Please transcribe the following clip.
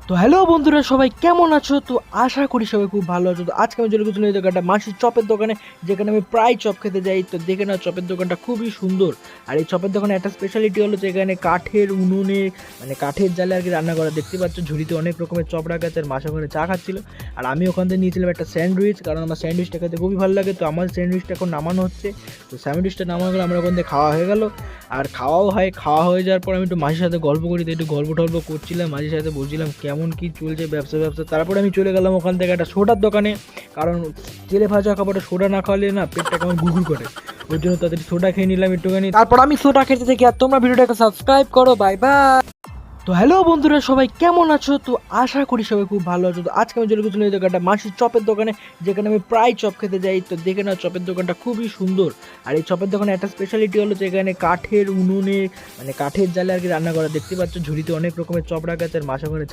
তো হ্যালো বন্ধুরা, সবাই কেমন আছো? তো আশা করি সবাই খুব ভালো আছো। তো আজকে আমি চলে গেছিলাম এই দোকানটা মাসির চপের দোকানে, যেখানে আমি প্রায় চপ খেতে যাই। তো দেখে নাও, চপের দোকানটা খুবই সুন্দর। আর এই চপের দোকানে একটা স্পেশালিটি হলো যে এখানে কাঠের উনুনে, মানে কাঠের জালে আর কি রান্না করা। দেখতে পাচ্ছ ঝুড়িতে অনেক রকমের চপ রাখা আছে, আর মাসা ওখানে চা খাচ্ছিল। আর আমি ওখান থেকে নিয়েছিলাম একটা স্যান্ডউইচ, কারণ আমার স্যান্ডউইচটা খেতে খুবই ভালো লাগে। তো আমার স্যান্ডউইচটা এখন নামানো হচ্ছে। তো স্যান্ডউইচটা নামানো গেলে আমরা ওখান থেকে খাওয়া হয়ে গেল। আর খাওয়া হয়ে যাওয়ার পর আমি একটু মাঝির সাথে গল্প করি, তো একটু গল্প টল্প করছিলাম, মাঝির সাথে বলছিলাম কেমন কি চলছে ব্যবসা। তারপরে আমি চলে গেলাম ওখান থেকে একটা সোডার দোকানে, কারণ তেলে ভাজা খাবারটা সোডা না খাওয়ালে না পেটটা কেমন গুড়গুড় করে। ওই জন্য তাড়াতাড়ি সোডা খেয়ে নিলাম একটুখানি। তারপর আমি সোডা খেতে থাকি। আর তোমরা ভিডিওটাকে সাবস্ক্রাইব করো। Bye bye. তো হ্যালো বন্ধুরা, সবাই কেমন আছো? তো আশা করি সবাই খুব ভালো আছো। তো আজকে আমি চলে গেছিলাম এই দোকানটা মাসির চপের দোকানে, যেখানে আমি প্রায় চপ খেতে যাই। তো দেখে নাও, চপের দোকানটা খুবই সুন্দর। আর এই চপের দোকানে একটা স্পেশালিটি হলো যে এখানে কাঠের উনুনে, মানে কাঠের জালে আর কি রান্না করা। দেখতে পাচ্ছ ঝুড়িতে অনেক রকমের চপ রাখা আছে, আর মাসা ওখানে